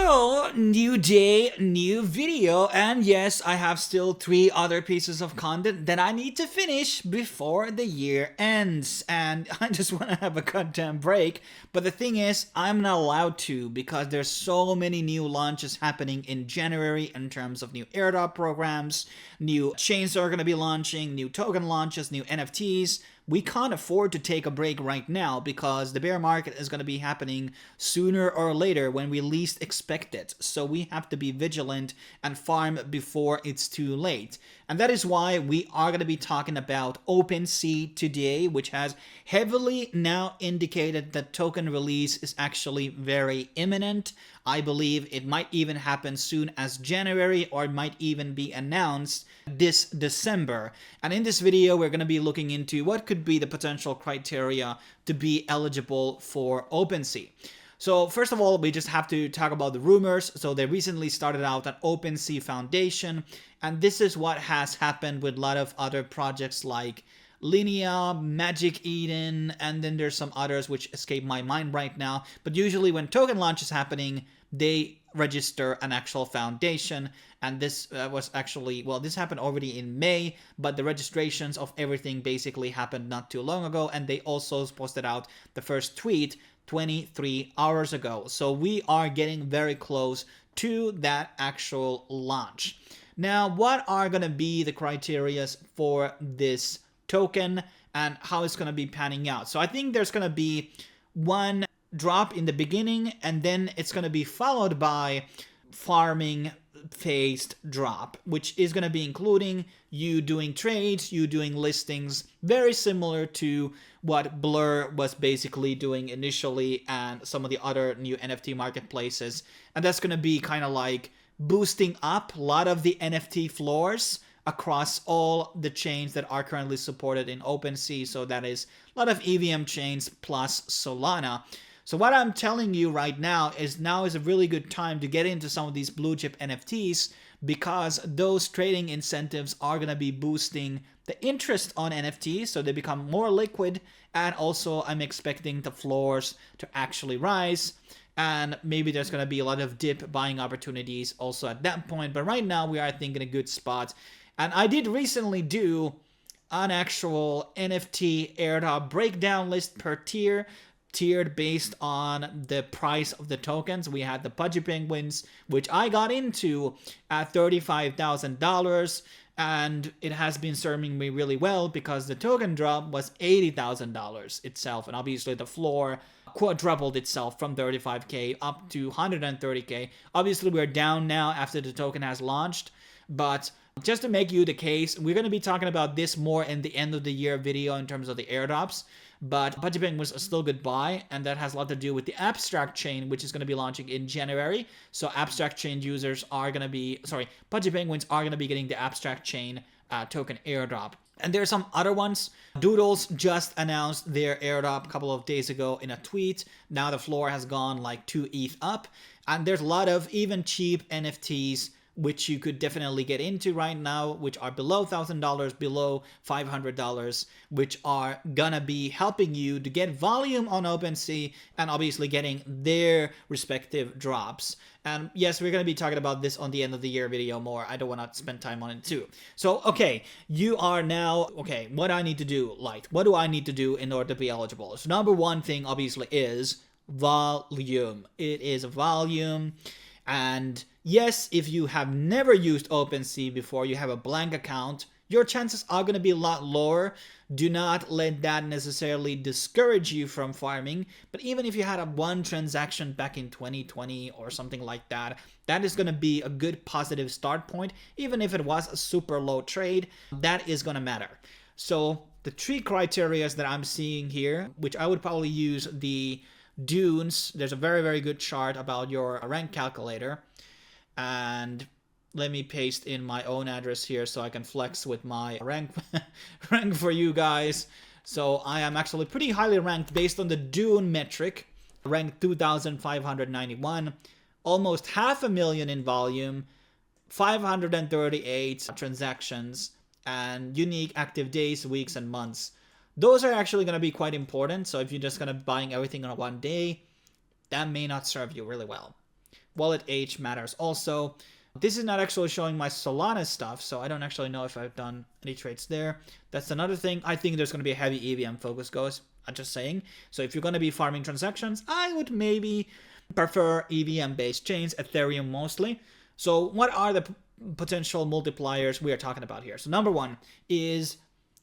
So, new day, new video, and yes, I have still 3 other pieces of content that I need to finish before the year ends, and I just want to have a goddamn break, but the thing is, I'm not allowed to because there's so many new launches happening in January in terms of new airdrop programs, new chains are going to be launching, new token launches, new NFTs. We can't afford to take a break right now because the bear market is going to be happening sooner or later when we least expect it. So we have to be vigilant and farm before it's too late. And that is why we are going to be talking about Opensea today, which has heavily now indicated that token release is actually very imminent. I believe it might even happen soon as January, or it might even be announced this December. And in this video, we're going to be looking into what could be the potential criteria to be eligible for Opensea. So first of all, we just have to talk about the rumors. So they recently started out an Opensea Foundation, and this is what has happened with a lot of other projects like Linea, Magic Eden, and then there's some others which escape my mind right now. But usually when token launch is happening, they register an actual foundation, and this was actually, well, this happened already in May, but the registrations of everything basically happened not too long ago, and they also posted out the first tweet 23 hours ago. So we are getting very close to that actual launch. Now, what are going to be the criteria for this token and how it's going to be panning out? So I think there's going to be one drop in the beginning, and then it's going to be followed by farming phased drop, which is going to be including you doing trades, you doing listings, very similar to what Blur was basically doing initially and some of the other new NFT marketplaces. And that's going to be kind of like boosting up a lot of the NFT floors across all the chains that are currently supported in Opensea. So that is a lot of EVM chains plus Solana. So what I'm telling you right now is a really good time to get into some of these blue chip NFTs, because those trading incentives are going to be boosting the interest on NFTs, so they become more liquid, and also I'm expecting the floors to actually rise, and maybe there's going to be a lot of dip buying opportunities also at that point. But right now we are, I think, in a good spot. And I did recently do an actual NFT airdrop breakdown list per tier, tiered based on the price of the tokens. We had the Pudgy Penguins, which I got into at $35,000, and it has been serving me really well because the token drop was $80,000 itself, and obviously the floor quadrupled itself from 35k up to 130k. Obviously we're down now after the token has launched, but just to make you the case, we're going to be talking about this more in the end of the year video in terms of the airdrops. But Pudgy Penguins was still good buy, and that has a lot to do with the abstract chain, which is going to be launching in January. So abstract chain users are going to be, Pudgy Penguins are going to be getting the abstract chain token airdrop. And there are some other ones. Doodles just announced their airdrop a couple of days ago in a tweet. Now the floor has gone like 2 ETH up, and there's a lot of even cheap NFTs which you could definitely get into right now, which are below $1,000, below $500, which are gonna be helping you to get volume on Opensea and obviously getting their respective drops. And yes, we're gonna be talking about this on the end of the year video more. I don't want to spend time on it too. So, okay, you are now, okay, what do I need to do, Lite? What do I need to do in order to be eligible? So number one thing obviously is volume. It is volume. And yes, if you have never used Opensea before, you have a blank account, your chances are going to be a lot lower. Do not let that necessarily discourage you from farming. But even if you had a one transaction back in 2020 or something like that, that is going to be a good positive start point. Even if it was a super low trade, that is going to matter. So the 3 criteria that I'm seeing here, which I would probably use the Dunes. There's a very, very good chart about your rank calculator. And let me paste in my own address here so I can flex with my rank for you guys. So I am actually pretty highly ranked based on the Dune metric. Ranked 2,591. Almost 500,000 in volume. 538 transactions. And unique active days, weeks, and months. Those are actually going to be quite important. So if you're just going to buying everything on one day, that may not serve you really well. Wallet age matters also. This is not actually showing my Solana stuff, so I don't actually know if I've done any trades there. That's another thing. I think there's going to be a heavy EVM focus, guys. I'm just saying. So if you're going to be farming transactions, I would maybe prefer EVM-based chains, Ethereum mostly. So what are the potential multipliers we are talking about here? So number one is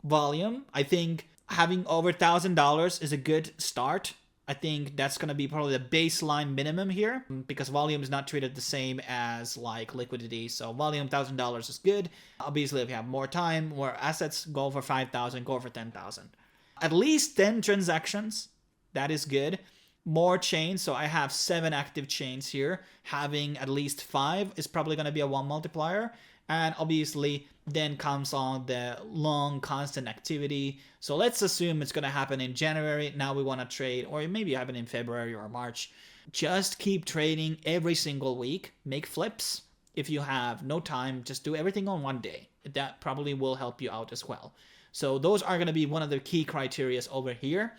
volume. I think having over $1,000 is a good start. I think that's going to be probably the baseline minimum here, because volume is not treated the same as like liquidity. So volume, $1,000 is good. Obviously, if you have more time, more assets, go for 5,000, go for 10,000. At least 10 transactions, that is good. More chains, so I have 7 active chains here. Having at least 5 is probably going to be a 1 multiplier. And obviously, then comes on the long, constant activity. So let's assume it's going to happen in January. Now we want to trade, or maybe happen in February or March. Just keep trading every single week. Make flips. If you have no time, just do everything on one day. That probably will help you out as well. So those are going to be one of the key criteria over here.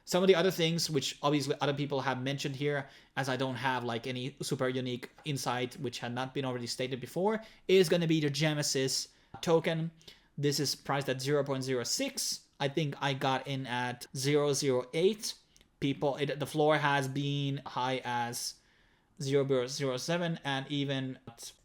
Some of the other things, which obviously other people have mentioned here, as I don't have like any super unique insight, which had not been already stated before, is going to be the Genesis token. This is priced at 0.06. I think I got in at 0.08. The floor has been high as 0.07, and even,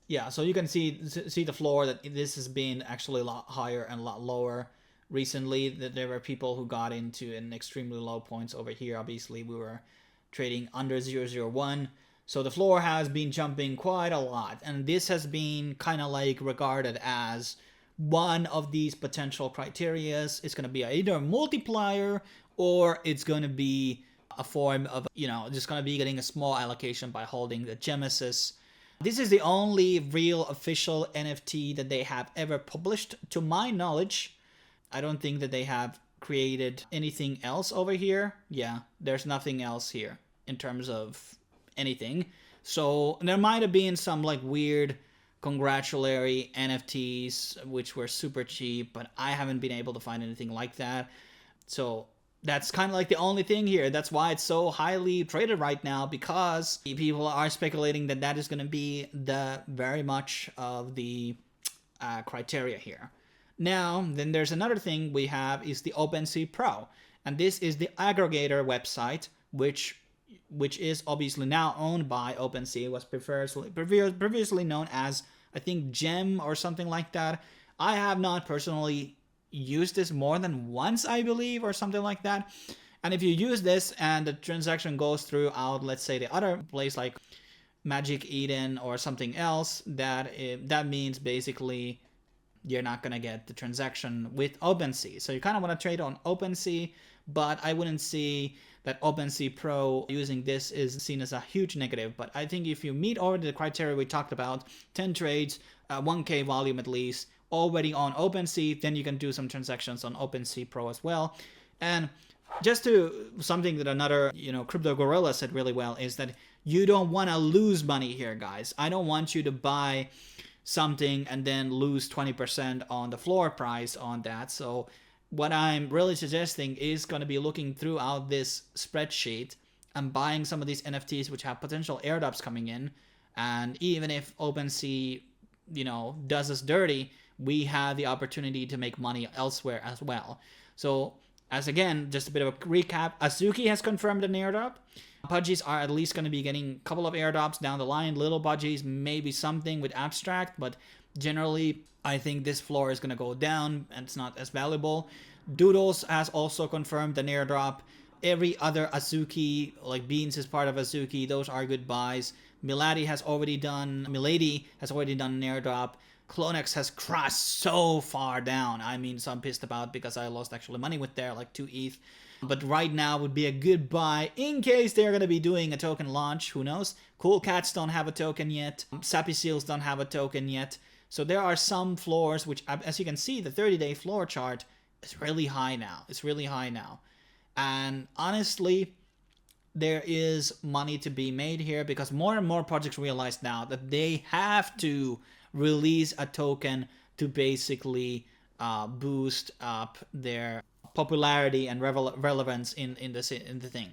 yeah, so you can see the floor that this has been actually a lot higher and a lot lower. Recently, that there were people who got into an extremely low points over here. Obviously, we were trading under 0.01. So the floor has been jumping quite a lot. And this has been kind of like regarded as one of these potential criterias. It's going to be either a multiplier, or it's going to be a form of, just going to be getting a small allocation by holding the Genesis. This is the only real official NFT that they have ever published, to my knowledge. I don't think that they have created anything else over here. Yeah, there's nothing else here in terms of anything. So there might have been some like weird congratulatory NFTs which were super cheap, but I haven't been able to find anything like that. So that's kind of like the only thing here. That's why it's so highly traded right now, because people are speculating that that is going to be the very much of the criteria here. Now, then there's another thing we have is the Opensea Pro. And this is the aggregator website, which is obviously now owned by Opensea. It was previously known as, I think, Gem or something like that. I have not personally used this more than once, I believe, or something like that. And if you use this and the transaction goes throughout, let's say, the other place like Magic Eden or something else, that means basically you're not going to get the transaction with Opensea. So you kind of want to trade on Opensea, but I wouldn't see that Opensea Pro using this is seen as a huge negative. But I think if you meet already the criteria we talked about, 10 trades, 1K volume at least, already on Opensea, then you can do some transactions on Opensea Pro as well. And just to something that another, Crypto Gorilla said really well is that you don't want to lose money here, guys. I don't want you to buy something and then lose 20% on the floor price on that. So what I'm really suggesting is going to be looking throughout this spreadsheet and buying some of these NFTs which have potential airdrops coming in. And even if Opensea, does us dirty, we have the opportunity to make money elsewhere as well. So as again, just a bit of a recap, Azuki has confirmed an airdrop. Pudgies are at least going to be getting a couple of airdrops down the line. Little Pudgies, maybe something with Abstract, but generally, I think this floor is going to go down and it's not as valuable. Doodles has also confirmed an airdrop. Every other Azuki, like Beans is part of Azuki, those are good buys. Milady has already done an airdrop. Clonex has crashed so far down. I mean, so I'm pissed about because I lost actually money with there, like 2 ETH. But right now would be a good buy in case they're going to be doing a token launch. Who knows? Cool Cats don't have a token yet. Sappy Seals don't have a token yet. So there are some floors which, as you can see, the 30-day floor chart is really high now. It's really high now. And honestly, there is money to be made here because more and more projects realize now that they have to release a token to basically boost up their popularity and relevance in the thing.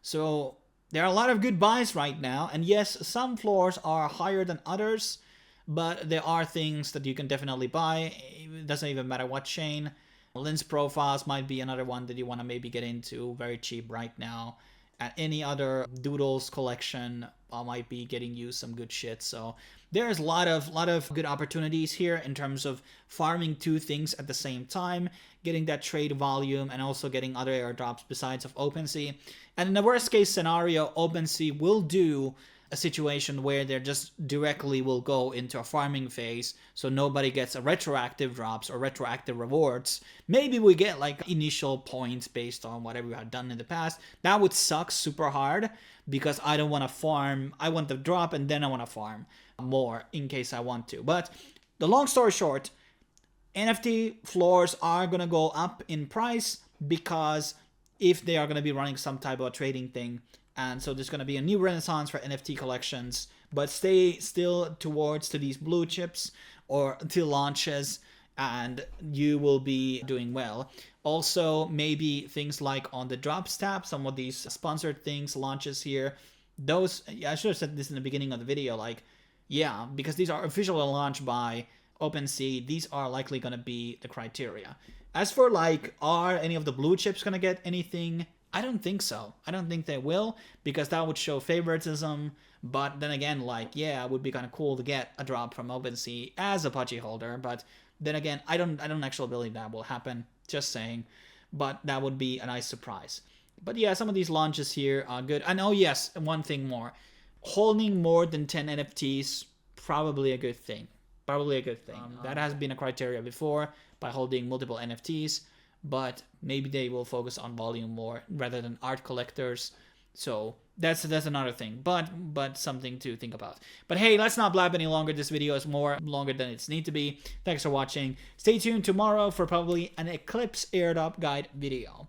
So There are a lot of good buys right now, and yes, some floors are higher than others, but there are things that you can definitely buy. It doesn't even matter what chain. Lens profiles might be another one that you want to maybe get into, very cheap right now. And any other doodles collection might be getting you some good shit. So there's a lot of good opportunities here in terms of farming two things at the same time, getting that trade volume and also getting other airdrops besides of Opensea. And in the worst case scenario, Opensea will do a situation where they just directly will go into a farming phase, so nobody gets a retroactive drops or retroactive rewards. Maybe we get like initial points based on whatever we have done in the past. That would suck super hard because I don't want to farm. I want the drop and then I want to farm more in case I want to. But the long story short, NFT floors are going to go up in price because if they are going to be running some type of a trading thing. And so there's going to be a new renaissance for NFT collections, but stay still towards to these blue chips or till launches and you will be doing well. Also, maybe things like on the drops tab, some of these sponsored things, launches here, those, I should have said this in the beginning of the video, like, yeah, because these are officially launched by Opensea, these are likely going to be the criteria. As for like, are any of the blue chips going to get anything? I don't think so. I don't think they will, because that would show favoritism. But then again, like, yeah, it would be kind of cool to get a drop from Opensea as a Pudgy holder. But then again, I don't actually believe that will happen. Just saying. But that would be a nice surprise. But yeah, some of these launches here are good. And oh yes, one thing more. Holding more than 10 NFTs, probably a good thing. Probably a good thing. That has been a criteria before by holding multiple NFTs. But maybe they will focus on volume more rather than art collectors. So that's another thing, but something to think about. But hey, let's not blab any longer. This video is more longer than it's need to be. Thanks for watching. Stay tuned tomorrow for probably an Eclipse airdrop guide video.